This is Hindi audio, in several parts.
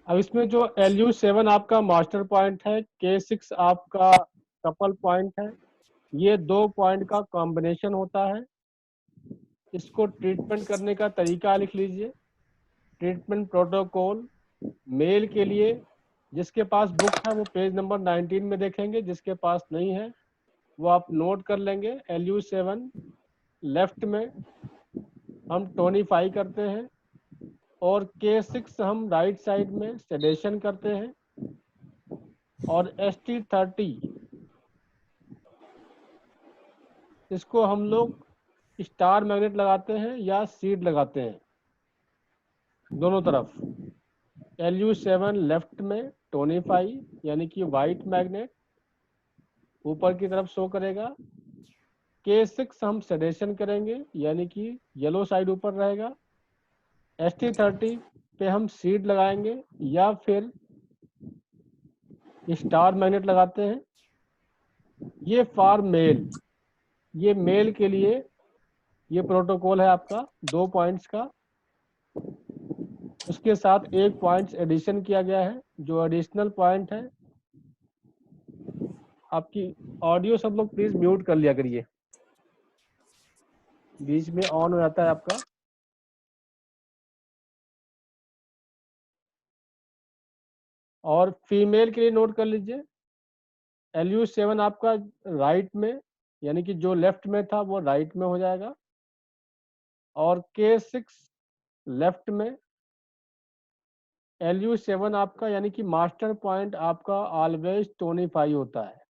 अब इसमें जो LU7 आपका मास्टर पॉइंट है, K6 आपका कपल पॉइंट है, ये 2 पॉइंट का कॉम्बिनेशन होता है। इसको ट्रीटमेंट करने का तरीका लिख लीजिए। ट्रीटमेंट प्रोटोकॉल मेल के लिए जिसके पास बुक है वो पेज नंबर 19 में देखेंगे, जिसके पास नहीं है वो आप नोट कर लेंगे। LU7 लेफ्ट में हम टोनीफाई करते हैं और K6 हम राइट साइड में सेडेशन करते हैं, और ST30 इसको हम लोग स्टार मैग्नेट लगाते हैं या सीड लगाते हैं, दोनों तरफ। LU7 लेफ्ट में टोनीफाई यानी कि वाइट मैग्नेट ऊपर की तरफ शो करेगा। K6 हम सेडेशन करेंगे यानी कि येलो साइड ऊपर रहेगा। ST30 पे हम सीड लगाएंगे या फिर स्टार मैग्नेट लगाते हैं। ये फॉर मेल, ये मेल के लिए ये प्रोटोकॉल है आपका 2 पॉइंट्स का। उसके साथ एक पॉइंट्स एडिशन किया गया है। जो एडिशनल पॉइंट है, आपकी ऑडियो सब लोग प्लीज म्यूट कर लिया करिए, बीच में ऑन हो जाता है आपका। और फीमेल के लिए नोट कर लीजिए, LU7 आपका राइट में यानी कि जो लेफ्ट में था वो राइट में हो जाएगा, और K6 लेफ्ट में। LU7 आपका यानी कि मास्टर पॉइंट आपका ऑलवेज टोनीफाई होता है,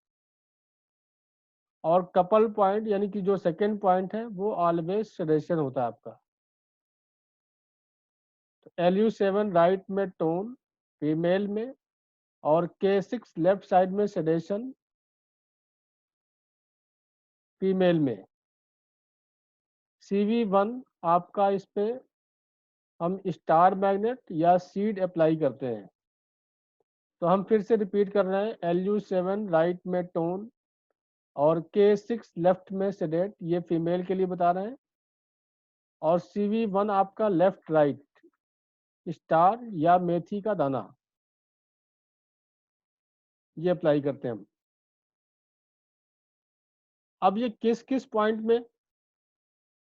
और कपल पॉइंट यानी कि जो सेकेंड पॉइंट है वो ऑलवेज सेडेशन होता है आपका। तो LU7 राइट में टोन फीमेल में, और K6 लेफ्ट साइड में सेडेशन फीमेल में। CV1 आपका इस पे हम स्टार मैग्नेट या सीड अप्लाई करते हैं। तो हम फिर से रिपीट कर रहे हैं, LU7 राइट में टोन और K6 लेफ्ट में सेडेट, ये फीमेल के लिए बता रहे हैं। और CV1 आपका लेफ्ट राइट स्टार या मेथी का दाना, ये अप्लाई करते हैं हम। अब ये किस किस पॉइंट में,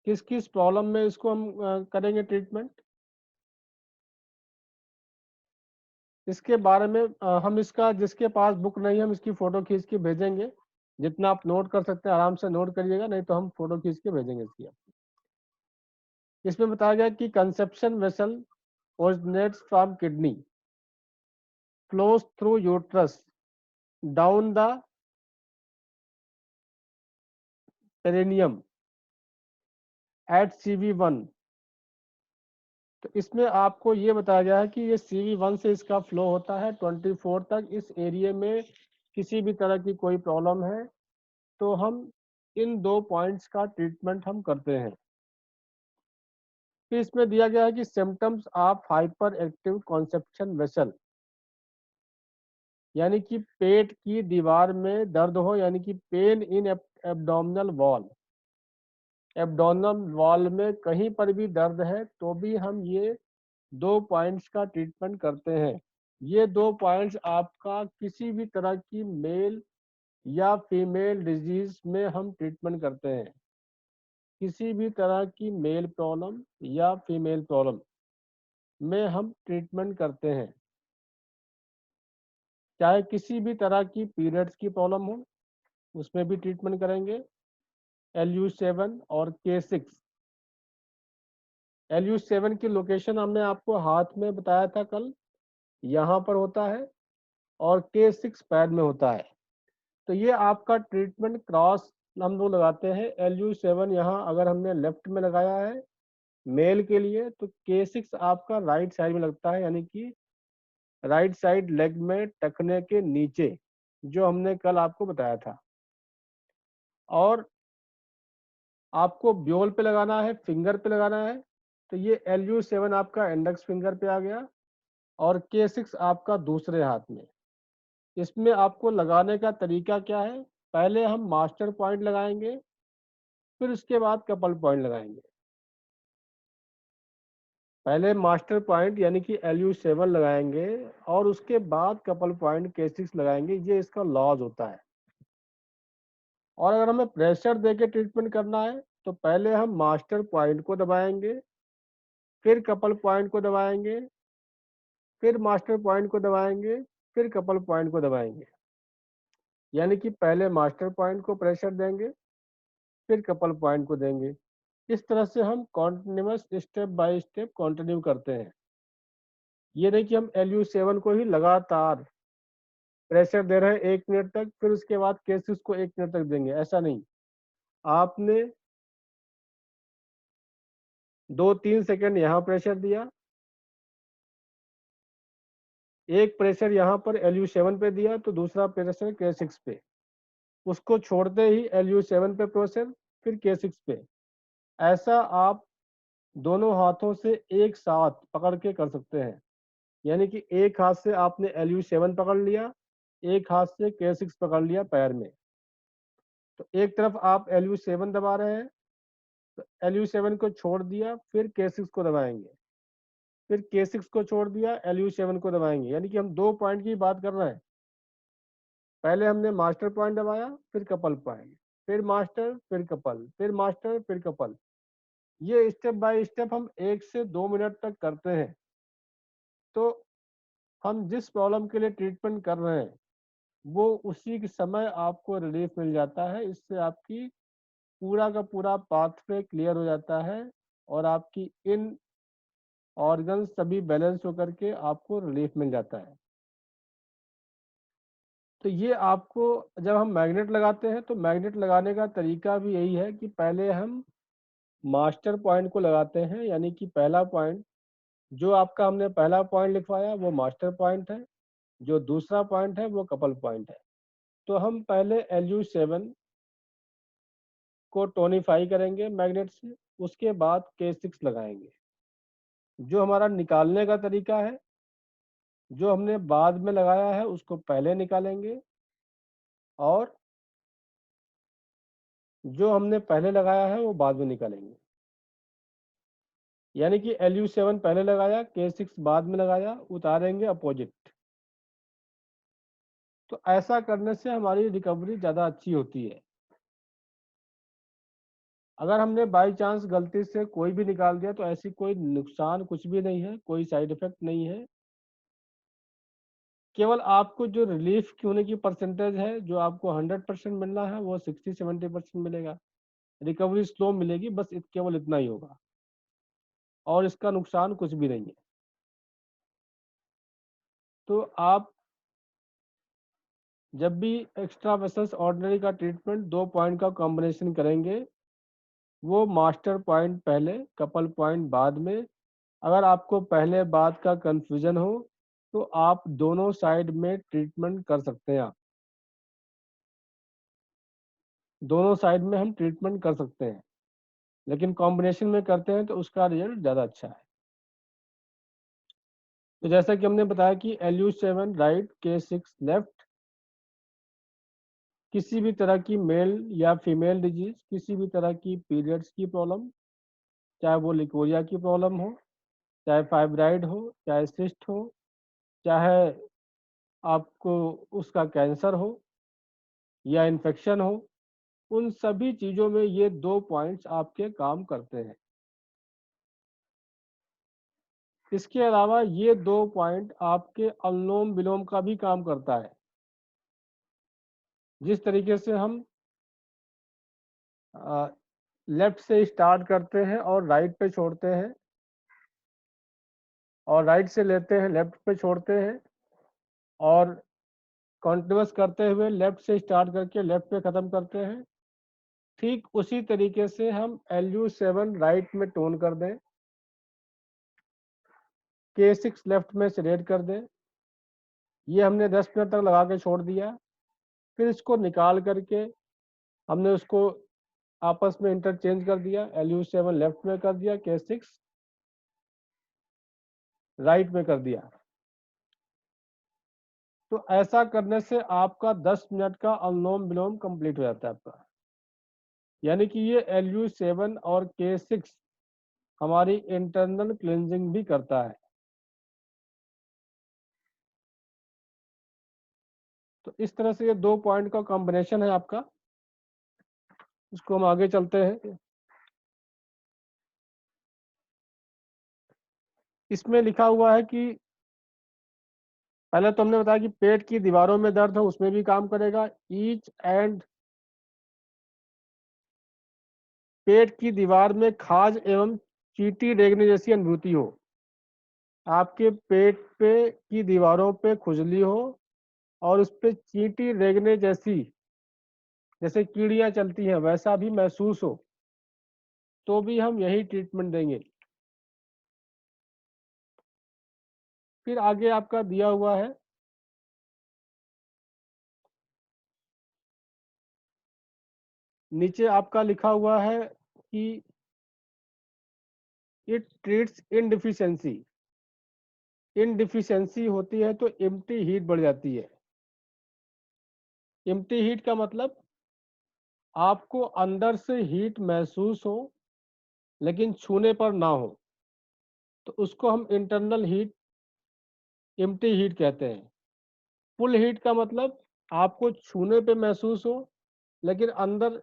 किस किस प्रॉब्लम में इसको हम करेंगे ट्रीटमेंट, इसके बारे में हम इसका, जिसके पास बुक नहीं है हम इसकी फ़ोटो खींच के भेजेंगे। जितना आप नोट कर सकते हैं आराम से नोट करिएगा, नहीं तो हम फ़ोटो खींच के भेजेंगे इसकी। इसमें बताया गया कि conception vessel originates from kidney, flows through uterus down the perineum at CV1। तो इसमें आपको ये बताया गया है कि ये CV1 से इसका फ्लो होता है 24 तक। इस एरिया में किसी भी तरह की कोई प्रॉब्लम है तो हम इन 2 पॉइंट्स का ट्रीटमेंट हम करते हैं। फिर इसमें दिया गया है कि symptoms of hyper active conception vessel, यानी कि पेट की दीवार में दर्द हो, यानी कि pain in abdominal wall, abdominal wall में कहीं पर भी दर्द है तो भी हम ये 2 पॉइंट्स का ट्रीटमेंट करते हैं। ये 2 पॉइंट्स आपका किसी भी तरह की मेल या फीमेल डिजीज में हम ट्रीटमेंट करते हैं। किसी भी तरह की मेल प्रॉब्लम या फीमेल प्रॉब्लम में हम ट्रीटमेंट करते हैं। चाहे किसी भी तरह की पीरियड्स की प्रॉब्लम हो उसमें भी ट्रीटमेंट करेंगे। LU7 और K6। LU7 की लोकेशन हमने आपको हाथ में बताया था कल, यहाँ पर होता है, और K6 पैर में होता है। तो ये आपका ट्रीटमेंट क्रॉस हम लोग लगाते हैं। LU7 यहाँ अगर हमने लेफ्ट में लगाया है मेल के लिए, तो K6 आपका राइट साइड में लगता है, यानी कि राइट साइड लेग में टखने के नीचे, जो हमने कल आपको बताया था। और आपको ब्योल पे लगाना है, फिंगर पे लगाना है। तो ये LU7 आपका इंडेक्स फिंगर पे आ गया, और K6 आपका दूसरे हाथ में। इसमें आपको लगाने का तरीका क्या है, पहले हम मास्टर पॉइंट लगाएंगे, फिर उसके बाद कपल पॉइंट लगाएंगे। पहले मास्टर पॉइंट यानी कि LU7 लगाएंगे और उसके बाद कपल पॉइंट K6 लगाएंगे, ये इसका लॉज होता है। और अगर हमें प्रेशर देके ट्रीटमेंट करना है तो पहले हम मास्टर पॉइंट को दबाएंगे, फिर कपल पॉइंट को दबाएंगे, फिर मास्टर पॉइंट को दबाएंगे, फिर कपल पॉइंट को दबाएंगे। यानी कि पहले मास्टर पॉइंट को प्रेशर देंगे, फिर कपल पॉइंट को देंगे। इस तरह से हम continuous step by step continue करते हैं। ये नहीं कि हम LU7 को ही लगातार प्रेशर दे रहे हैं 1 मिनट तक, फिर उसके बाद K6 को 1 मिनट तक देंगे, ऐसा नहीं। आपने 2-3 सेकंड यहाँ प्रेशर दिया, एक प्रेशर यहाँ पर LU7 पे दिया तो दूसरा प्रेशर K6 पे, उसको छोड़ते ही LU7 पे प्रेशर, फिर K6 पे। ऐसा आप दोनों हाथों से एक साथ पकड़ के कर सकते हैं। यानी कि एक हाथ से आपने LU7 पकड़ लिया, एक हाथ से K6 पकड़ लिया पैर में। तो एक तरफ आप LU7 दबा रहे हैं, तो LU7 को छोड़ दिया, फिर K6 को दबाएंगे, फिर K6 को छोड़ दिया, LU7 को दबाएंगे। यानी कि हम 2 पॉइंट की बात कर रहे हैं। पहले हमने मास्टर पॉइंट दबाया, फिर कपल पॉइंट, फिर मास्टर, फिर कपल, फिर मास्टर, फिर कपल। ये स्टेप बाय स्टेप हम 1 से 2 मिनट तक करते हैं। तो हम जिस प्रॉब्लम के लिए ट्रीटमेंट कर रहे हैं वो उसी के समय आपको रिलीफ मिल जाता है। इससे आपकी पूरा का पूरा पाथवे क्लियर हो जाता है और आपकी इन ऑर्गन सभी बैलेंस होकर के आपको रिलीफ मिल जाता है। तो ये आपको जब हम मैग्नेट लगाते हैं तो मैग्नेट लगाने का तरीका भी यही है कि पहले हम मास्टर पॉइंट को लगाते हैं। यानी कि पहला पॉइंट जो आपका हमने पहला पॉइंट लिखवाया वो मास्टर पॉइंट है, जो दूसरा पॉइंट है वो कपल पॉइंट है। तो हम पहले LU7 को टोनिफाई करेंगे मैग्नेट से, उसके बाद K6 लगाएंगे। जो हमारा निकालने का तरीका है, जो हमने बाद में लगाया है उसको पहले निकालेंगे और जो हमने पहले लगाया है वो बाद में निकालेंगे। यानी कि LU7 पहले लगाया, K6 बाद में लगाया, उतारेंगे अपोजिट। तो ऐसा करने से हमारी रिकवरी ज़्यादा अच्छी होती है। अगर हमने बाई चांस गलती से कोई भी निकाल दिया तो ऐसी कोई नुकसान कुछ भी नहीं है, कोई साइड इफेक्ट नहीं है। केवल आपको जो रिलीफ की होने की परसेंटेज है, जो आपको 100% मिलना है वो 60-70% मिलेगा। रिकवरी स्लो मिलेगी, बस केवल इतना ही होगा और इसका नुकसान कुछ भी नहीं है। तो आप जब भी एक्स्ट्रा वर्सेस ऑर्डिनरी का ट्रीटमेंट 2 पॉइंट का कॉम्बिनेशन करेंगे, वो मास्टर पॉइंट पहले, कपल पॉइंट बाद में। अगर आपको पहले बाद का कंफ्यूजन हो तो आप दोनों साइड में ट्रीटमेंट कर सकते हैं। आप दोनों साइड में हम ट्रीटमेंट कर सकते हैं, लेकिन कॉम्बिनेशन में करते हैं तो उसका रिजल्ट ज़्यादा अच्छा है। तो जैसा कि हमने बताया कि LU7 राइट, K6 लेफ्ट, किसी भी तरह की मेल या फीमेल डिजीज, किसी भी तरह की पीरियड्स की प्रॉब्लम, चाहे वो लिकोरिया की प्रॉब्लम हो, चाहे फाइब्राइड हो, चाहे सिस्ट हो, चाहे आपको उसका कैंसर हो या इन्फेक्शन हो, उन सभी चीज़ों में ये 2 पॉइंट्स आपके काम करते हैं। इसके अलावा ये 2 पॉइंट आपके अनुलोम विलोम का भी काम करता है। जिस तरीके से हम लेफ्ट से स्टार्ट करते हैं और राइट पे छोड़ते हैं, और राइट से लेते हैं लेफ्ट पे छोड़ते हैं, और कंटिन्यूअस करते हुए लेफ्ट से स्टार्ट करके लेफ्ट पे ख़त्म करते हैं, ठीक उसी तरीके से हम LU7 राइट में टोन कर दें, K6 लेफ्ट में सेलेक्ट कर दें। ये हमने 10 मिनट तक लगा के छोड़ दिया, फिर इसको निकाल करके हमने उसको आपस में इंटरचेंज कर दिया। LU7 लेफ्ट में कर दिया, K6 राइट में कर दिया। तो ऐसा करने से आपका 10 मिनट का अनुलोम विलोम कंप्लीट हो जाता है आपका। यानी कि ये LU7 और K6 हमारी इंटरनल क्लींजिंग भी करता है। तो इस तरह से ये 2 पॉइंट का कॉम्बिनेशन है आपका। इसको हम आगे चलते हैं। इसमें लिखा हुआ है कि पहले तो हमने बताया कि पेट की दीवारों में दर्द हो, उसमें भी काम करेगा। ईच एंड पेट की दीवार में खाज एवं चींटी रेंगने जैसी अनुभूति हो, आपके पेट पे की दीवारों पे खुजली हो और उस पे चींटी रेंगने जैसी, जैसे कीड़ियां चलती हैं वैसा भी महसूस हो, तो भी हम यही ट्रीटमेंट देंगे। फिर आगे आपका दिया हुआ है, नीचे आपका लिखा हुआ है कि इट ट्रीट्स इनडिफिशियंसी। इनडिफिशियंसी होती है तो एम्प्टी हीट बढ़ जाती है। एम्प्टी हीट का मतलब आपको अंदर से हीट महसूस हो लेकिन छूने पर ना हो, तो उसको हम इंटरनल हीट, एम्प्टी हीट कहते हैं। फुल हीट का मतलब आपको छूने पे महसूस हो लेकिन अंदर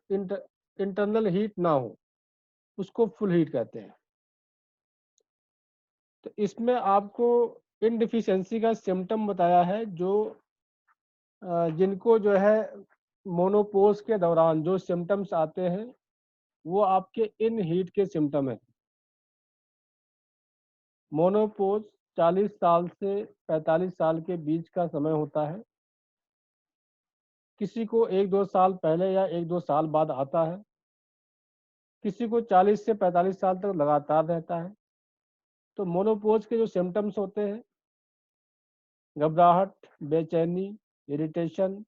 इंटरनल हीट ना हो, उसको फुल हीट कहते हैं। तो इसमें आपको इनडिफिशियंसी का सिम्टम बताया है, जो जिनको जो है मोनोपोज के दौरान जो सिम्टम्स आते हैं वो आपके इन हीट के सिम्टम है। मोनोपोज 40 साल से 45 साल के बीच का समय होता है। किसी को 1-2 साल पहले या 1-2 साल बाद आता है, किसी को 40 से 45 साल तक लगातार रहता है। तो मोनोपोज के जो सिम्टम्स होते हैं, घबराहट, बेचैनी, इरिटेशन,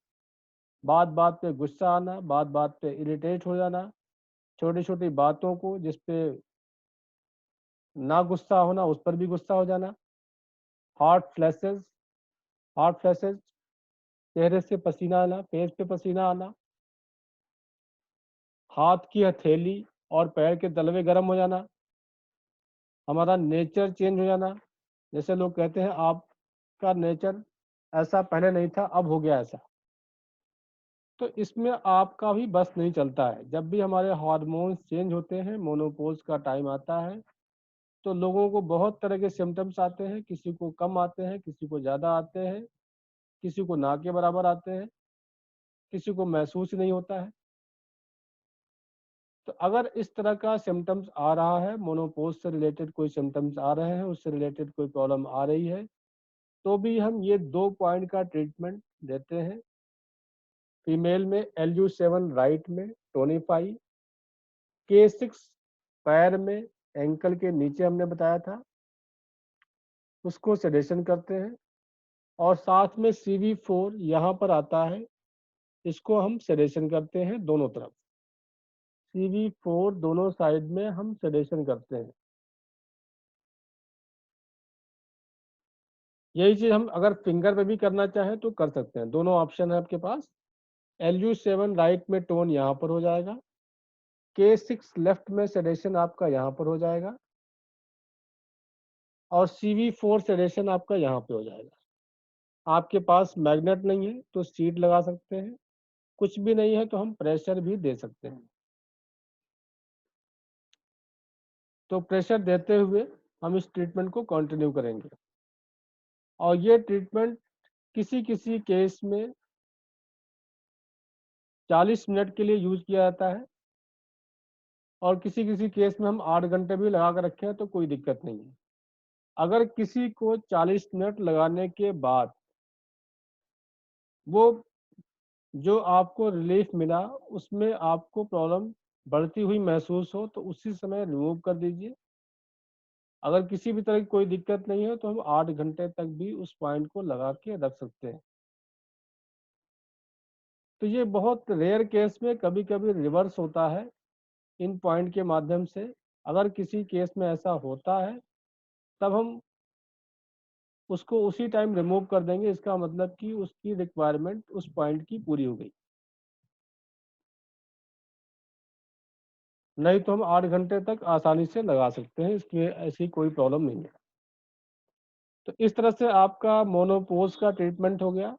बात बात पे गुस्सा आना, बात बात पे इरिटेट हो जाना, छोटी छोटी बातों को जिस पे ना गुस्सा होना उस पर भी गुस्सा हो जाना, हॉट फ्लैशेस, हॉट फ्लैशेस, चेहरे से पसीना आना, फेस पे पसीना आना, हाथ की हथेली और पैर के तलवे गर्म हो जाना, हमारा नेचर चेंज हो जाना। जैसे लोग कहते हैं आपका नेचर ऐसा पहले नहीं था, अब हो गया ऐसा। तो इसमें आपका भी बस नहीं चलता है। जब भी हमारे हार्मोन्स चेंज होते हैं, मोनोपोज का टाइम आता है, तो लोगों को बहुत तरह के सिम्टम्स आते हैं। किसी को कम आते हैं, किसी को ज़्यादा आते हैं, किसी को ना के बराबर आते हैं, किसी को महसूस ही नहीं होता है। तो अगर इस तरह का सिम्टम्स आ रहा है, मोनोपोज से रिलेटेड कोई सिम्टम्स आ रहे हैं, उससे रिलेटेड कोई प्रॉब्लम आ रही है, तो भी हम ये 2 पॉइंट का ट्रीटमेंट देते हैं। फीमेल में LU7 राइट में टोनीफाई, K6 पैर में, एंकल के नीचे हमने बताया था, उसको सेडेशन करते हैं। और साथ में CV4 यहाँ पर आता है, इसको हम सेडेशन करते हैं दोनों तरफ। CV4 दोनों साइड में हम सेडेशन करते हैं। यही चीज हम अगर फिंगर पे भी करना चाहें तो कर सकते हैं, दोनों ऑप्शन है आपके पास। LU7 राइट में टोन यहाँ पर हो जाएगा, K6 लेफ्ट में सेडेशन आपका यहाँ पर हो जाएगा, और CV4 सेडेशन आपका यहाँ पे हो जाएगा। आपके पास मैग्नेट नहीं है तो सीट लगा सकते हैं, कुछ भी नहीं है तो हम प्रेशर भी दे सकते हैं। तो प्रेशर देते हुए हम इस ट्रीटमेंट को कंटिन्यू करेंगे। और ये ट्रीटमेंट किसी किसी केस में 40 मिनट के लिए यूज किया जाता है, और किसी किसी केस में हम 8 घंटे भी लगा कर रखें तो कोई दिक्कत नहीं है। अगर किसी को 40 मिनट लगाने के बाद वो जो आपको रिलीफ मिला उसमें आपको प्रॉब्लम बढ़ती हुई महसूस हो तो उसी समय रिमूव कर दीजिए। अगर किसी भी तरह की कोई दिक्कत नहीं है तो हम 8 घंटे तक भी उस पॉइंट को लगा के रख सकते हैं। तो ये बहुत रेयर केस में कभी कभी रिवर्स होता है इन पॉइंट के माध्यम से। अगर किसी केस में ऐसा होता है तब हम उसको उसी टाइम रिमूव कर देंगे, इसका मतलब कि उसकी रिक्वायरमेंट उस पॉइंट की पूरी हो गई। नहीं तो हम 8 घंटे तक आसानी से लगा सकते हैं, इसकी ऐसी कोई प्रॉब्लम नहीं है। तो इस तरह से आपका मोनोपोज का ट्रीटमेंट हो गया।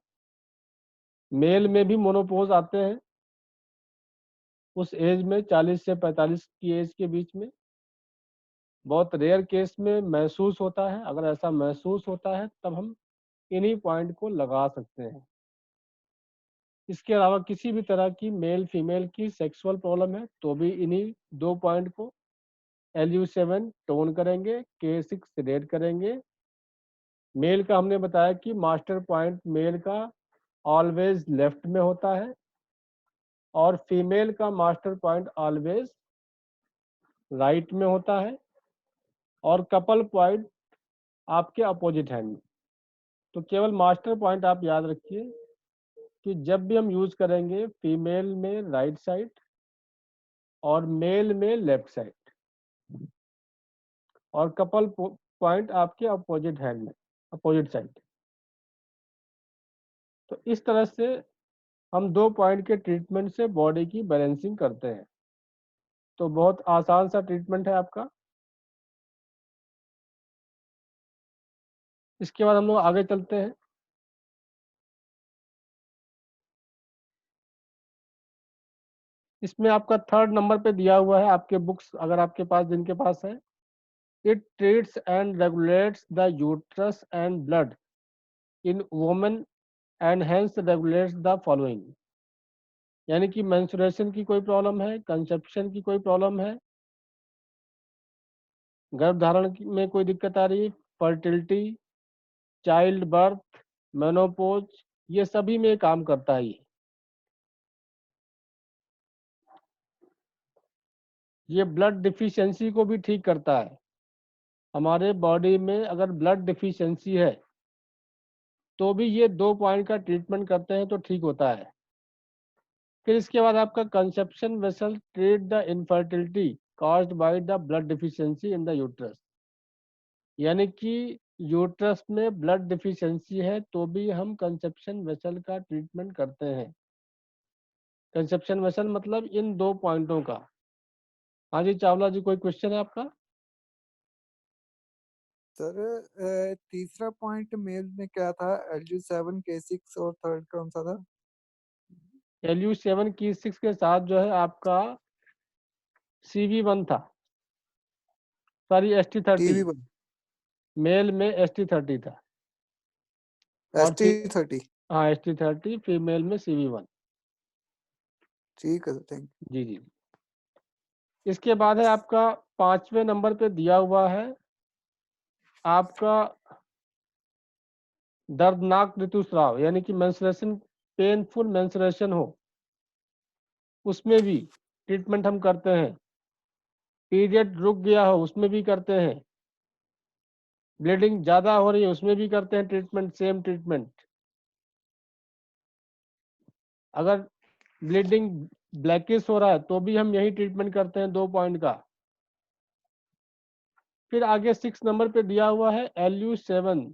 मेल में भी मोनोपोज आते हैं उस एज में, 40 से 45 की एज के बीच में। बहुत रेयर केस में महसूस होता है, अगर ऐसा महसूस होता है तब हम इन्हीं पॉइंट को लगा सकते हैं। इसके अलावा किसी भी तरह की मेल फीमेल की सेक्सुअल प्रॉब्लम है तो भी इन्हीं 2 पॉइंट को LU7 टोन करेंगे, K6 सेडेट करेंगे। मेल का हमने बताया कि मास्टर पॉइंट मेल का ऑलवेज लेफ्ट में होता है और फीमेल का मास्टर पॉइंट ऑलवेज राइट में होता है, और कपल पॉइंट आपके अपोजिट हैंड में। तो केवल मास्टर पॉइंट आप याद रखिए कि जब भी हम यूज करेंगे फीमेल में राइट साइड और मेल में लेफ्ट साइड, और कपल पॉइंट आपके अपोजिट हैंड में, अपोजिट साइड। तो इस तरह से हम 2 पॉइंट के ट्रीटमेंट से बॉडी की बैलेंसिंग करते हैं। तो बहुत आसान सा ट्रीटमेंट है आपका। इसके बाद हम लोग आगे चलते हैं। इसमें आपका 3rd नंबर पे दिया हुआ है आपके बुक्स, अगर आपके पास, जिनके पास है। It treats and regulates the uterus and blood in women and hence regulates the following. यानी कि मेंस्ट्रुएशन की कोई प्रॉब्लम है, कंसेप्शन की कोई प्रॉब्लम है, गर्भधारण में कोई दिक्कत आ रही है, फर्टिलिटी, चाइल्ड बर्थ, मेनोपोज, ये सभी में काम करता है। ये ब्लड डिफिशियंसी को भी ठीक करता है। हमारे बॉडी में अगर ब्लड डिफिशियंसी है तो भी ये 2 पॉइंट का ट्रीटमेंट करते हैं तो ठीक होता है। फिर इसके बाद आपका conception vessel treat the infertility caused by the blood deficiency in the uterus. यानी कि यूट्रस में ब्लड डिफिशियंसी है तो भी हम कंसेप्शन वेसल का ट्रीटमेंट करते हैं। कंसेप्शन वेसल मतलब इन 2 पॉइंटों का। हाँ जी चावला जी, कोई क्वेश्चन है आपका? सर तीसरा पॉइंट मेल में क्या था? LU7, K6 और थर्ड कौन सा था? LU7 की 6 के साथ जो है आपका CV1 था, सॉरी ST30। TV1, मेल में ST30 था और ST30। हाँ ST30, फीमेल में CV1। ठीक है सर, थैंक जी जी। इसके बाद है आपका 5वें नंबर पे दिया हुआ है आपका दर्दनाक ऋतुस्राव, यानी कि मेंस्ट्रुएशन, पेनफुल मेंस्ट्रुएशन हो उसमें भी ट्रीटमेंट हम करते हैं। पीरियड रुक गया हो उसमें भी करते हैं। ब्लीडिंग ज़्यादा हो रही है उसमें भी करते हैं ट्रीटमेंट, सेम ट्रीटमेंट। अगर ब्लीडिंग ब्लैकिश हो रहा है तो भी हम यही ट्रीटमेंट करते हैं 2 पॉइंट का। फिर आगे 6 नंबर पे दिया हुआ है LU7,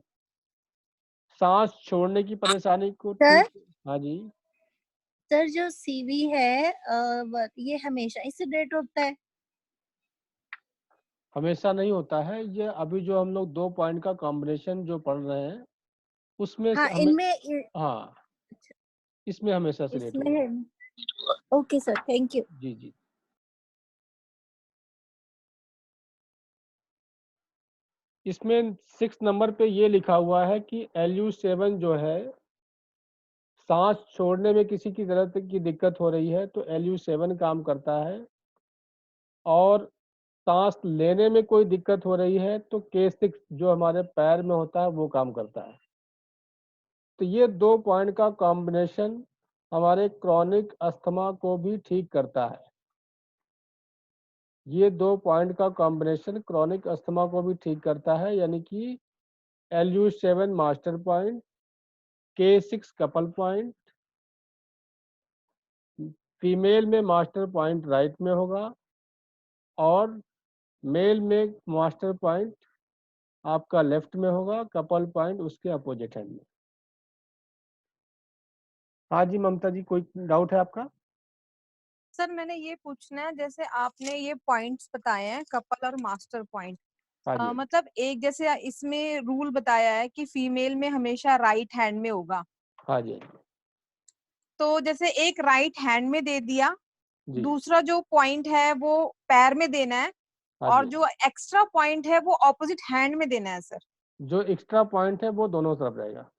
सांस छोड़ने की परेशानी को सर ठीक। हाँ जी। सर जो CV है ये हमेशा इससे डेट होता है? हमेशा नहीं होता है ये, अभी जो हम लोग 2 पॉइंट का कॉम्बिनेशन जो पढ़ रहे हैं उसमें से हाँ हमें, इनमें हाँ इसमें हमेशा से लेट होगा। इसमें ओके सर, थैंक यू। जी जी। इसमें 6 नंबर पे ये लिखा हुआ है कि LU7 जो है, सांस छोड़ने में किसी की तरह की दिक्कत हो रही है तो LU7 काम करता है, और सांस लेने में कोई दिक्कत हो रही है तो K6 जो हमारे पैर में होता है वो काम करता है। तो ये 2 पॉइंट का कॉम्बिनेशन हमारे क्रॉनिक अस्थमा को भी ठीक करता है। ये 2 पॉइंट का कॉम्बिनेशन क्रॉनिक अस्थमा को भी ठीक करता है, यानी कि LU7 master point, K6 couple point, female में मास्टर पॉइंट राइट में होगा और मेल में मास्टर पॉइंट आपका लेफ्ट में होगा, कपल पॉइंट उसके अपोजिट हैंड में। हाँ जी ममता जी, कोई डाउट है आपका? सर मैंने ये पूछना है, जैसे आपने ये पॉइंट्स बताए हैं कपल और मास्टर पॉइंट, हाँ जी मतलब एक जैसे इसमें रूल बताया है कि फीमेल में हमेशा राइट हैंड में होगा, हाँ जी तो जैसे एक राइट हैंड में दे दिया, जी दूसरा जो पॉइंट है वो पैर में देना है, हाँ और जी। जो एक्स्ट्रा पॉइंट है वो ऑपोजिट हैंड में देना है सर। जो एक्स्ट्रा पॉइंट है वो दोनों तरफ रहेगा।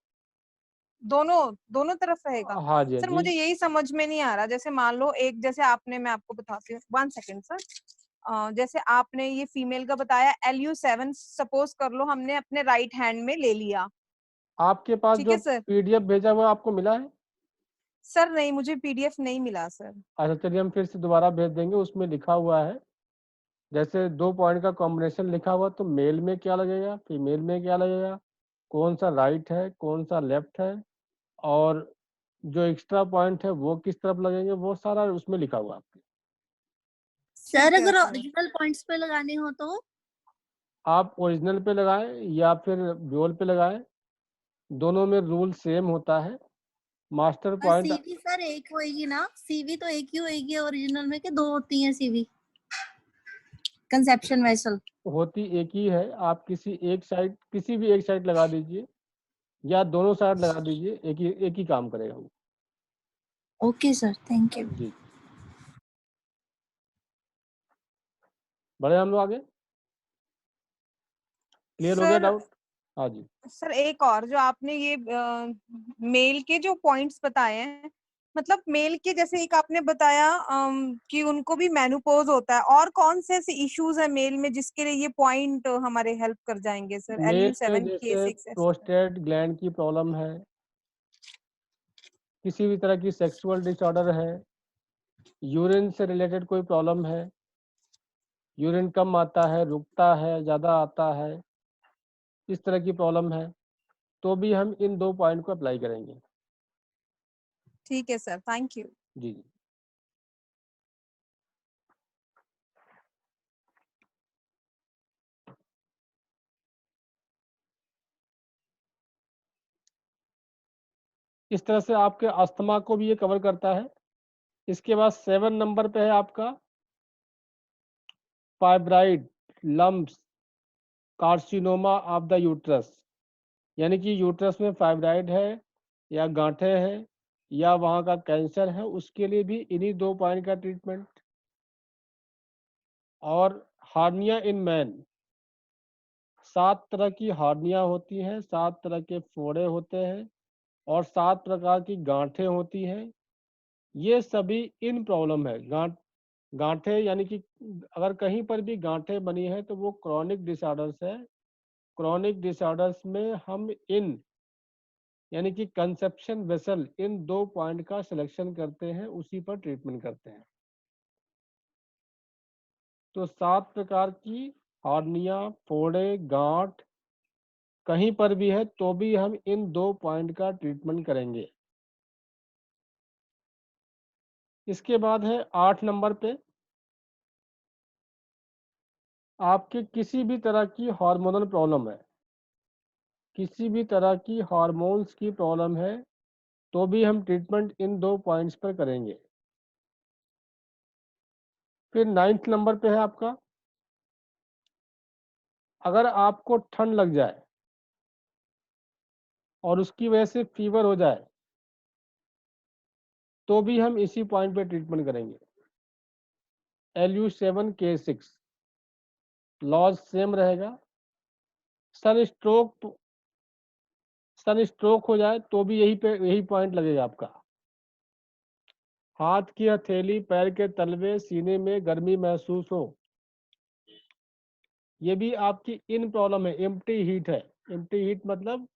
दोनों दोनों तरफ रहेगा। हाँ जी हाँ सर जी। मुझे यही समझ में नहीं आ रहा, जैसे मान लो एक, जैसे आपने, मैं आपको बताती हूँ, 1 सेकेंड सर। जैसे आपने ये फीमेल का बताया LU7, सपोज कर लो हमने अपने राइट हैंड में ले लिया, आपके पास ठीक जो है सर। पीडीएफ भेजा हुआ आपको मिला है? सर नहीं, मुझे PDF नहीं मिला सर। अच्छा चलिए हम फिर से दोबारा भेज देंगे, उसमें लिखा हुआ है, जैसे 2 पॉइंट का कॉम्बिनेशन लिखा हुआ, तो मेल में क्या लगेगा, फीमेल में क्या लगेगा, कौन सा राइट है, कौन सा लेफ्ट है, और जो एक्स्ट्रा पॉइंट है वो किस तरफ लगेंगे, वो सारा उसमें लिखा हुआ है आपके। सर ठीक है अगर सर। ओरिजिनल पॉइंट्स पे लगाने हो तो? आप ओरिजिनल पे लगाएं या फिर ड्यूअल पे लगाएं, दोनों में रूल सेम होता है। मास्टर पॉइंट सीवी सर एक होएगी ना? सीवी तो एक ही होएगी ओरिजिनल में, कि 2 होती हैं सीवी? कंसेप्शन वेसल होती एक ही है, आप किसी एक साइड, किसी भी एक साइड लगा दीजिए या दोनों साइड लगा दीजिए, एक ही काम करेगा वो। Okay sir, thank you. जी बढ़े हम लोग आगे, क्लियर हो गया सर डाउट? हाँ जी सर एक और, जो आपने ये मेल के जो पॉइंट्स बताए हैं, मतलब मेल के जैसे एक आपने बताया कि उनको भी मेनोपॉज होता है, और कौन से ऐसे इश्यूज है मेल में जिसके लिए ये पॉइंट हमारे हेल्प कर जाएंगे सर, मेल में LU7 जैसे K6 ऐसे? प्रोस्टेट ग्लैंड की प्रॉब्लम है, किसी भी तरह की सेक्सुअल डिसऑर्डर है, यूरिन से रिलेटेड कोई प्रॉब्लम है, यूरिन कम आता है, रुकता है, ज़्यादा आता है, इस तरह की प्रॉब्लम है, तो भी हम इन 2 पॉइंट को अप्लाई करेंगे। ठीक है सर, थैंक यू। जी जी इस तरह से आपके अस्थमा को भी ये कवर करता है। इसके बाद 7 नंबर पे है आपका fibroid lumps carcinoma of the uterus, यानी कि यूट्रस में फाइब्राइड है या गांठें हैं या वहाँ का कैंसर है, उसके लिए भी इन्हीं 2 पॉइंट का ट्रीटमेंट। और हार्निया इन मैन, 7 तरह की हार्निया होती हैं, 7 तरह के फोड़े होते हैं और 7 प्रकार की गांठें होती हैं। ये सभी इन प्रॉब्लम है। गांठें यानी कि अगर कहीं पर भी गांठें बनी है तो वो क्रॉनिक डिसऑर्डर्स है। क्रॉनिक डिसऑर्डर्स में हम इन यानी कि कंसेप्शन वेसल, इन 2 पॉइंट का सिलेक्शन करते हैं, उसी पर ट्रीटमेंट करते हैं। तो 7 प्रकार की हार्निया, फोड़े, गांठ कहीं पर भी है तो भी हम इन 2 पॉइंट का ट्रीटमेंट करेंगे। इसके बाद है 8 नंबर पे, आपके किसी भी तरह की हार्मोनल प्रॉब्लम है, किसी भी तरह की हार्मोन्स की प्रॉब्लम है, तो भी हम ट्रीटमेंट इन 2 पॉइंट्स पर करेंगे। फिर 9th नंबर पे है आपका, अगर आपको ठंड लग जाए और उसकी वजह से फीवर हो जाए तो भी हम इसी पॉइंट पे ट्रीटमेंट करेंगे। LU7K6 लॉज सेम रहेगा। सन स्ट्रोक हो जाए तो भी यही पॉइंट लगेगा आपका। हाथ की हथेली, पैर के तलवे, सीने में गर्मी महसूस हो, ये भी आपकी इन प्रॉब्लम है। एम्प्टी हीट है, एम्प्टी हीट मतलब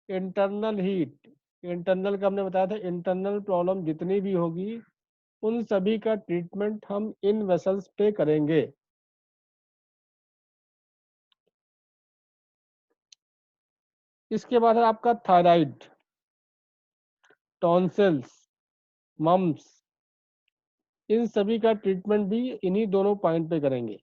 इंटरनल हीट। इंटरनल का हमने बताया था, इंटरनल प्रॉब्लम जितनी भी होगी उन सभी का ट्रीटमेंट हम इन वेसल्स पे करेंगे। इसके बाद है आपका थायराइड, टॉन्सिल्स, मम्स, इन सभी का ट्रीटमेंट भी इन्हीं दोनों पॉइंट पे करेंगे।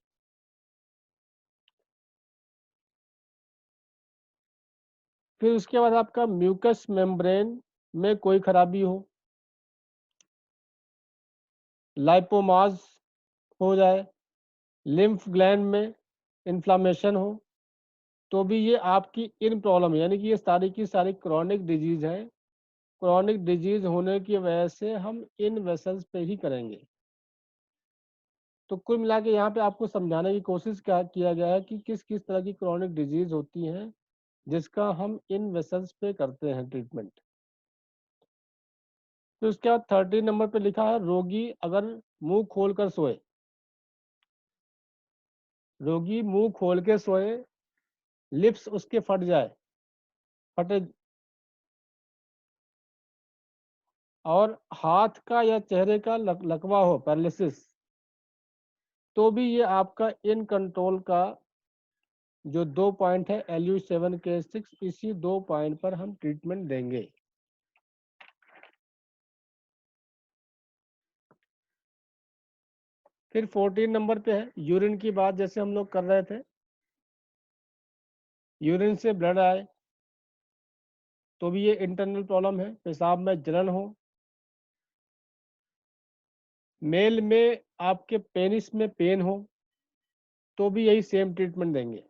फिर उसके बाद आपका म्यूकस मेम्ब्रेन में कोई खराबी हो, लाइपोमास हो जाए, लिम्फ ग्लैंड में इन्फ्लामेशन हो, तो भी ये आपकी इन प्रॉब्लम है, यानी कि ये सारी की सारी क्रॉनिक डिजीज है। क्रॉनिक डिजीज होने की वजह से हम इन वेसल्स पे ही करेंगे। तो कुल मिला के यहाँ पे आपको समझाने की कोशिश किया गया है कि किस किस तरह की क्रॉनिक डिजीज होती हैं जिसका हम इन वेसल्स पे करते हैं ट्रीटमेंट। तो उसके बाद 13 नंबर पे लिखा है, रोगी अगर मुंह खोल कर सोए, रोगी मुंह खोल के सोए, लिप्स उसके फटे और हाथ का या चेहरे का लकवा हो, पैरालिसिस, तो भी ये आपका इन कंट्रोल का जो 2 पॉइंट है LU7K6, इसी 2 पॉइंट पर हम ट्रीटमेंट देंगे। फिर 14 नंबर पे है, यूरिन की बात जैसे हम लोग कर रहे थे, यूरिन से ब्लड आए तो भी ये इंटरनल प्रॉब्लम है। पेशाब में जलन हो, मेल में आपके पेनिस में पेन हो, तो भी यही सेम ट्रीटमेंट देंगे।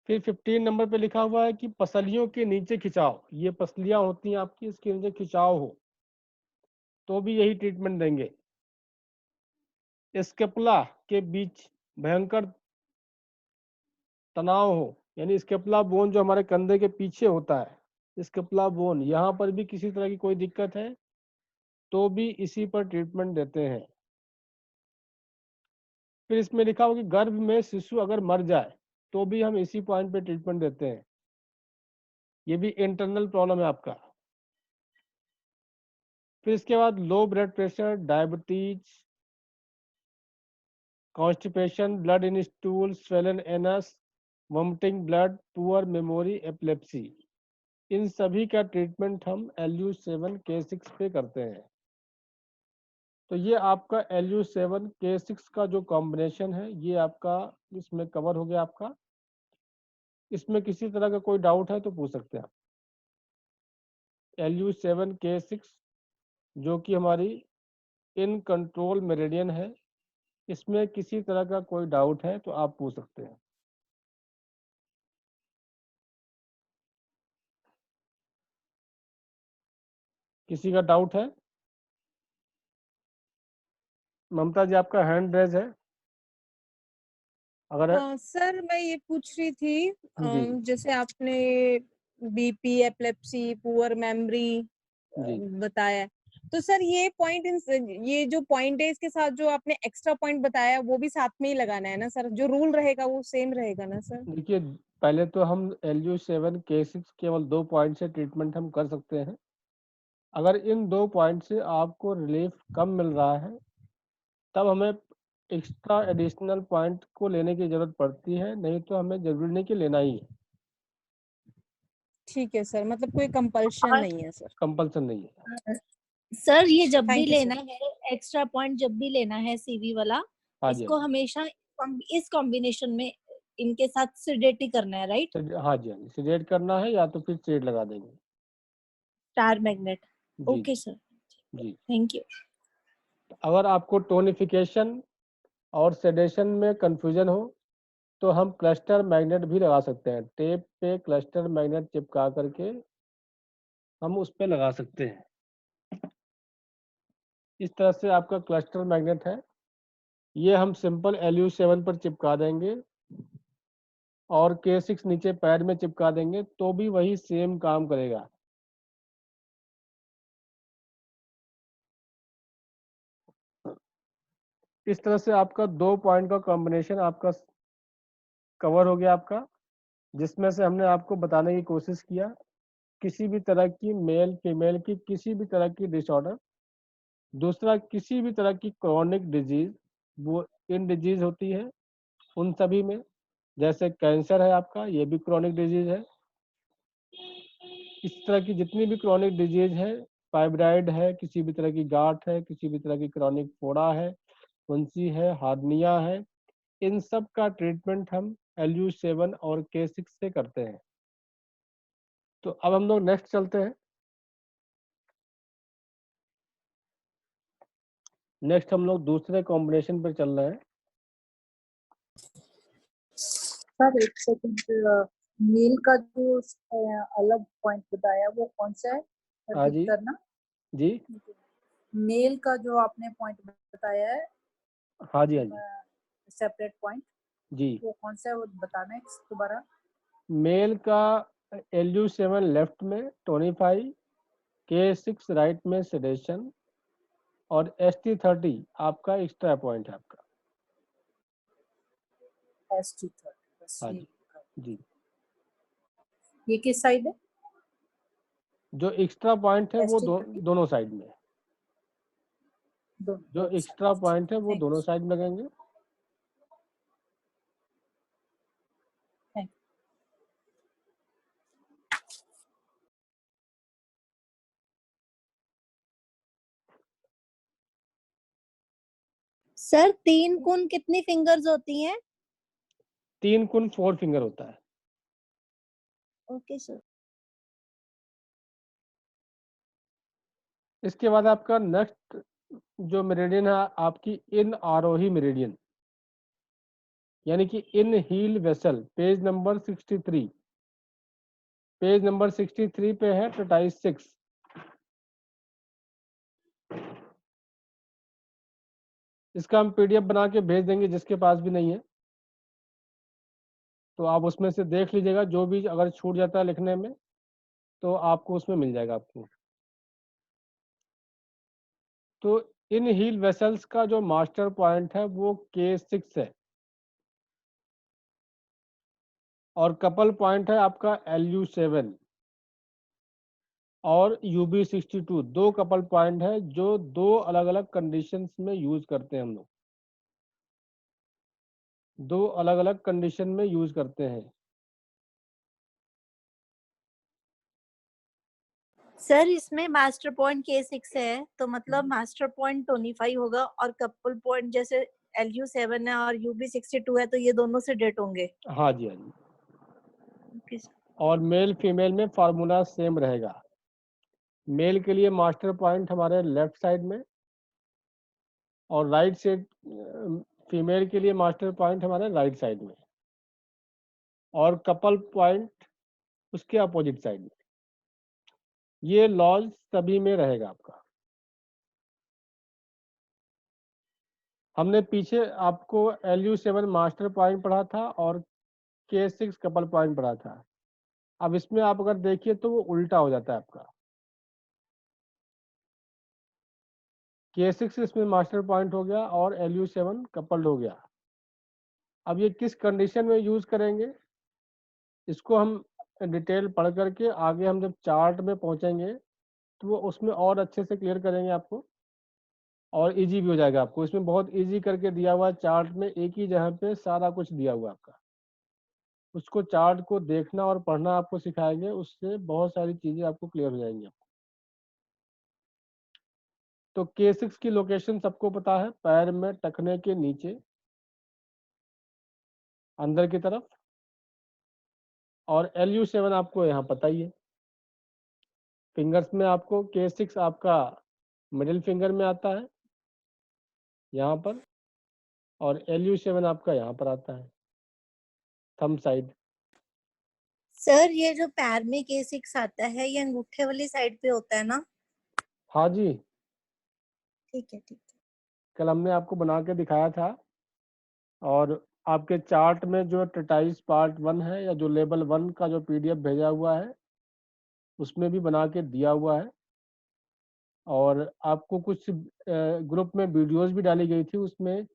फिर 15 नंबर पे लिखा हुआ है कि पसलियों के नीचे खिंचाव, ये पसलियां होती हैं आपकी, इसके नीचे खिंचाव हो, तो भी यही ट्रीटमेंट देंगे। स्केपुला के बीच भयंकर तनाव हो, यानी स्केपुला बोन जो हमारे कंधे के पीछे होता है, स्केपुला बोन, यहाँ पर भी किसी तरह की कोई दिक्कत है तो भी इसी पर ट्रीटमेंट देते हैं। फिर इसमें लिखा हो कि गर्भ में शिशु अगर मर जाए तो भी हम इसी पॉइंट पे ट्रीटमेंट देते हैं, ये भी इंटरनल प्रॉब्लम है आपका। फिर इसके बाद low blood pressure, diabetes, constipation, blood in stool, swollen anus, vomiting blood, poor memory, epilepsy, इन सभी का ट्रीटमेंट हम LU7K6 पे करते हैं। तो ये आपका LU7K6 का जो कॉम्बिनेशन है ये आपका इसमें कवर हो गया आपका। इसमें किसी तरह का कोई डाउट है तो पूछ सकते हैं आप। LU7K6 जो कि हमारी इन कंट्रोल मेरिडियन है, इसमें किसी तरह का कोई डाउट है तो आप पूछ सकते हैं। किसी का डाउट है? ममता जी आपका हैंड रेज है, अगर है। सर मैं ये पूछ रही थी, जी जैसे आपने बीपी, एपिलेप्सी, पुअर मेमोरी जी बताया है, तो सर ये पॉइंट, ये जो पॉइंट है इसके साथ जो आपने एक्स्ट्रा पॉइंट बताया वो भी साथ में ही लगाना है ना सर? जो रूल रहेगा वो सेम रहेगा ना सर? देखिए, पहले तो हम LU7K6 केवल 2 पॉइंट से ट्रीटमेंट हम कर सकते हैं। अगर इन 2 पॉइंट से आपको रिलीफ कम मिल रहा है तब हमें एक्स्ट्रा एडिशनल पॉइंट को लेने की जरूरत पड़ती है, नहीं तो हमें जरूरी नहीं कि लेना ही है, ठीक है सर, मतलब कोई कंपल्शन नहीं है सर। कंपल्सन नहीं है। सर ये जब भी थैंक यू लेना सर। है, एक्स्ट्रा पॉइंट जब भी लेना है सीवी वाला, हाँ जी, इसको हमेशा इस कॉम्बिनेशन में इनके साथ सिडेट ही करना है, राइट? हाँ जी, हाँ जी, सीडेट करना है या तो फिर शेड लगा देंगे। Star magnet. जी ओके सर, जी। Thank you. अगर आपको टोनिफिकेशन और सेडेशन में कंफ्यूजन हो तो हम क्लस्टर मैग्नेट भी लगा सकते हैं। टेप पे क्लस्टर मैग्नेट चिपका करके हम उस पे लगा सकते हैं। इस तरह से आपका क्लस्टर मैग्नेट है, ये हम सिंपल LU7 पर चिपका देंगे और K6 नीचे पैड में चिपका देंगे तो भी वही सेम काम करेगा। इस तरह से आपका 2 पॉइंट का कॉम्बिनेशन आपका कवर हो गया आपका, जिसमें से हमने आपको बताने की कोशिश किया किसी भी तरह की मेल फीमेल की किसी भी तरह की डिसऑर्डर, दूसरा किसी भी तरह की क्रॉनिक डिजीज, वो इन डिजीज होती है उन सभी में, जैसे कैंसर है आपका, ये भी क्रॉनिक डिजीज है। इस तरह की जितनी भी क्रॉनिक डिजीज है, फाइब्राइड है, किसी भी तरह की गांठ है, किसी भी तरह की क्रॉनिक फोड़ा है, फुंसी है, हार्निया है, इन सब का ट्रीटमेंट हम LU7 और K6 से करते हैं। तो अब हम लोग नेक्स्ट चलते हैं। नेक्स्ट हम लोग दूसरे कॉम्बिनेशन पर चल रहे हैं। सर एक सेकंड, मेल का जो अलग पॉइंट बताया वो कौन सा है? हाँ रिपीट जी करना। जी मेल का जो आपने पॉइंट बताया है, हाँ जी हाँ जी सेपरेट पॉइंट, जी। वो कौन सा है वो बताना है दोबारा। मेल का LU7 लेफ्ट में 25, K6 राइट में सेडेशन और ST30 आपका एक्स्ट्रा पॉइंट है आपका। ST30 बस हाँ ये जी जी। ये किस साइड है? जो एक्स्ट्रा पॉइंट है वो ST30 दोनों साइड में, जो both एक्स्ट्रा sides। पॉइंट है वो Thank you, दोनों sir. साइड में लगेंगे। Thank you. सर 3 कुन कितनी फिंगर्स होती हैं? 3 कुन 4 फिंगर होता है। Okay sir. इसके बाद आपका नेक्स्ट जो मेरिडियन है आपकी इन आरोही मेरिडियन, यानी कि yin heel vessel, page number 63। Page number 63 पे है ट्रेटाइस 6। इसका हम PDF बना के भेज देंगे, जिसके पास भी नहीं है तो आप उसमें से देख लीजिएगा। जो भी अगर छूट जाता है लिखने में तो आपको उसमें मिल जाएगा आपको। तो इन हील वेसल्स का जो मास्टर पॉइंट है वो K6 है और कपल पॉइंट है आपका LU7 और UB62। 2 कपल पॉइंट है जो 2 अलग अलग कंडीशंस में यूज करते हैं हम लोग, 2 अलग अलग कंडीशन में यूज करते हैं। सर इसमें मास्टर पॉइंट K6 है तो मतलब मास्टर पॉइंट 25 होगा और कपल पॉइंट जैसे LU7 है और UB62 है तो ये दोनों से डेट होंगे। हाँ जी हाँ जी। Okay sir. और मेल फीमेल में फार्मूला सेम रहेगा। मेल के लिए मास्टर पॉइंट हमारे लेफ्ट साइड में और राइट साइड, फीमेल के लिए मास्टर पॉइंट हमारे राइट साइड में और कपल पॉइंट उसके अपोजिट साइड में। ये लॉज सभी में रहेगा आपका। हमने पीछे आपको LU7 मास्टर पॉइंट पढ़ा था और K6 कपल पॉइंट पढ़ा था। अब इसमें आप अगर देखिए तो वो उल्टा हो जाता है आपका। K6 इसमें मास्टर पॉइंट हो गया और LU7 कपल्ड हो गया। अब ये किस कंडीशन में यूज करेंगे इसको हम डिटेल पढ़ करके आगे हम जब चार्ट में पहुंचेंगे तो वो उसमें और अच्छे से क्लियर करेंगे आपको और इजी भी हो जाएगा आपको। इसमें बहुत इजी करके दिया हुआ है चार्ट में, एक ही जगह पे सारा कुछ दिया हुआ है आपका। उसको चार्ट को देखना और पढ़ना आपको सिखाएंगे, उससे बहुत सारी चीजें आपको क्लियर हो जाएंगी। तो K6 की लोकेशन सबको पता है, पैर में टखने के नीचे अंदर की तरफ, और LU7 आपको यहाँ पता ही है। फिंगर्स में आपको K6 आपका मिडिल फिंगर में आता है यहाँ पर और LU7 आपका यहाँ पर आता है थंब साइड। सर ये जो पैर में K6 आता है ये अंगूठे वाली साइड पे होता है ना? हाँ जी, ठीक है ठीक है। कल हमने आपको बना के दिखाया था और आपके चार्ट में जो ट्रेटाइस पार्ट 1 है या जो लेवल 1 का जो PDF भेजा हुआ है उसमें भी बना के दिया हुआ है। और आपको कुछ ग्रुप में वीडियोस भी डाली गई थी, उसमें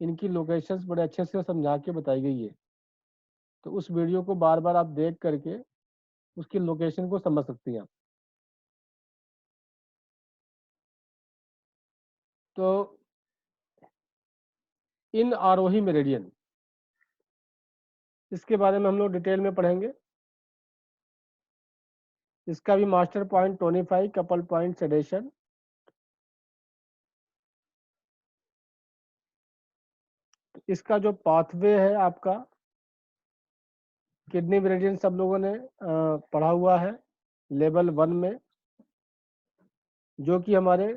इनकी लोकेशंस बड़े अच्छे से समझा के बताई गई है। तो उस वीडियो को बार बार आप देख करके उसकी लोकेशन को समझ सकती हैं आप। तो इन आरोही मेरिडियन, इसके बारे में हम लोग डिटेल में पढ़ेंगे। इसका भी master point 25, couple point sedation. इसका जो पाथवे है आपका किडनी मेरिडियन सब लोगों ने पढ़ा हुआ है लेवल 1 में, जो कि हमारे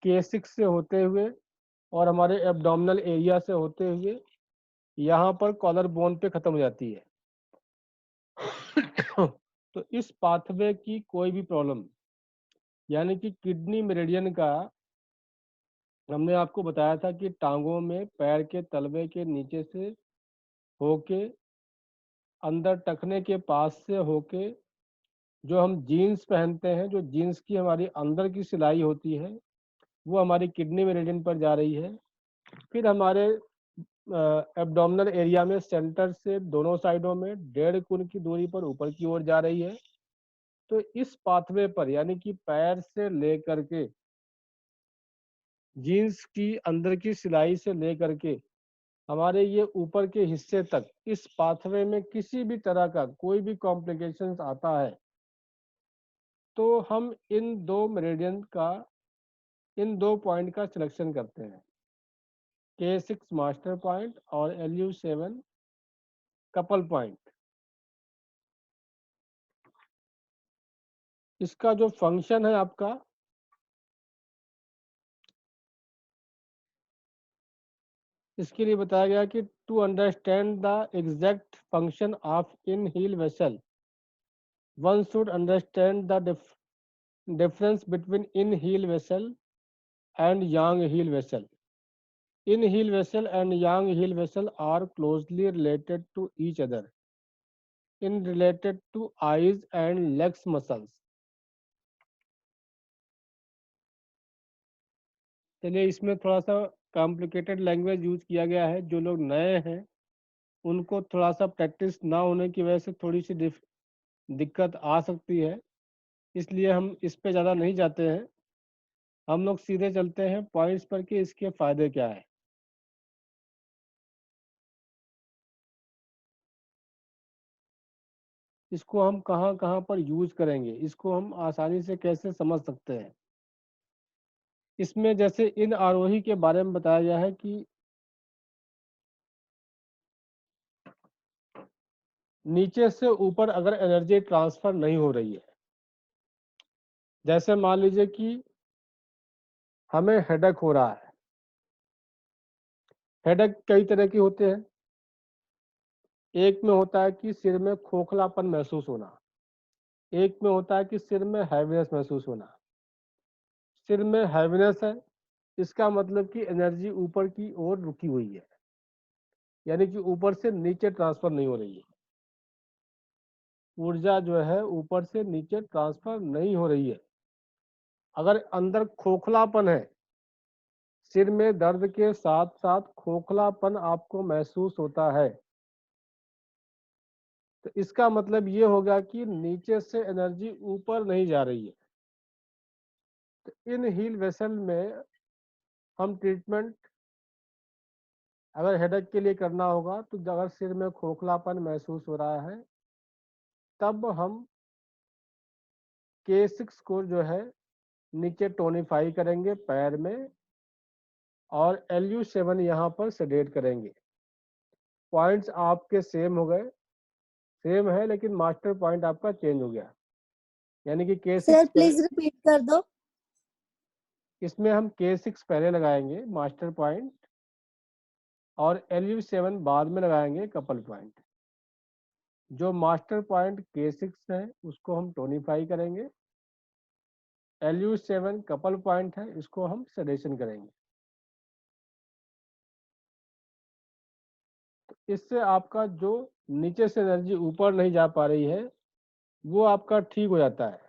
K6 से होते हुए और हमारे एब्डोमिनल एरिया से होते हुए यहाँ पर कॉलर बोन पे खत्म हो जाती है। तो इस पाथवे की कोई भी प्रॉब्लम, यानी कि किडनी मेरिडियन का हमने आपको बताया था कि टांगों में पैर के तलवे के नीचे से होके अंदर टखने के पास से होके जो हम जीन्स पहनते हैं, जो जीन्स की हमारी अंदर की सिलाई होती है वो हमारी किडनी मेरिडियन पर जा रही है। फिर हमारे एब्डोमिनल एरिया में सेंटर से दोनों साइडों में 1.5 गुण की दूरी पर ऊपर की ओर जा रही है। तो इस पाथवे पर, यानी कि पैर से लेकर के जीन्स की अंदर की सिलाई से लेकर के हमारे ये ऊपर के हिस्से तक, इस पाथवे में किसी भी तरह का कोई भी कॉम्प्लिकेशंस आता है तो हम इन दो मेरिडियन का, इन दो पॉइंट का सिलेक्शन करते हैं, K6 मास्टर पॉइंट और LU7 कपल पॉइंट। इसका जो फंक्शन है आपका, इसके लिए बताया गया कि to understand the exact function of in heel vessel one should understand the difference between in heel vessel and yang heel vessel. In heel vessel and yang heel vessel are closely related to each other in related to eyes and legs muscles. चलिए, इसमें थोड़ा सा कॉम्प्लिकेटेड लैंग्वेज यूज किया गया है। जो लोग नए हैं उनको थोड़ा सा प्रैक्टिस ना होने की वजह से थोड़ी सी दिक्कत आ सकती है, इसलिए हम इस पे ज़्यादा नहीं जाते हैं। हम लोग सीधे चलते हैं पॉइंट्स पर कि इसके फायदे क्या है। इसको हम कहाँ कहाँ पर यूज करेंगे, इसको हम आसानी से कैसे समझ सकते हैं। इसमें जैसे इन आरोही के बारे में बताया गया है कि नीचे से ऊपर अगर एनर्जी ट्रांसफर नहीं हो रही है, जैसे मान लीजिए कि हमें हेडेक हो रहा है। हेडेक कई तरह के होते हैं। एक में होता है कि सिर में खोखलापन महसूस होना, एक में होता है कि सिर में हैवीनेस महसूस होना। सिर में हैवीनेस है, इसका मतलब कि एनर्जी ऊपर की ओर रुकी हुई है, यानी कि ऊपर से नीचे ट्रांसफर नहीं हो रही है। ऊर्जा जो है ऊपर से नीचे ट्रांसफर नहीं हो रही है। अगर अंदर खोखलापन है, सिर में दर्द के साथ साथ खोखलापन आपको महसूस होता है, तो इसका मतलब ये होगा कि नीचे से एनर्जी ऊपर नहीं जा रही है। तो इन हील वेसल में हम ट्रीटमेंट अगर हेडेक के लिए करना होगा, तो अगर सिर में खोखलापन महसूस हो रहा है तब हम K6 को जो है नीचे टोनिफाई करेंगे पैर में और LU7 यहाँ पर सेडेट करेंगे। पॉइंट्स आपके सेम हो गए, सेम है, लेकिन मास्टर पॉइंट आपका चेंज हो गया, यानी कि K6 सर प्लीज रिपीट कर दो। इसमें हम K6 पहले लगाएंगे मास्टर पॉइंट और LU7 बाद में लगाएंगे कपल पॉइंट। जो मास्टर पॉइंट K6 है उसको हम टोनिफाई करेंगे, LU7 कपल पॉइंट है, इसको हम सेडेशन करेंगे। तो इससे आपका जो नीचे से एनर्जी ऊपर नहीं जा पा रही है वो आपका ठीक हो जाता है।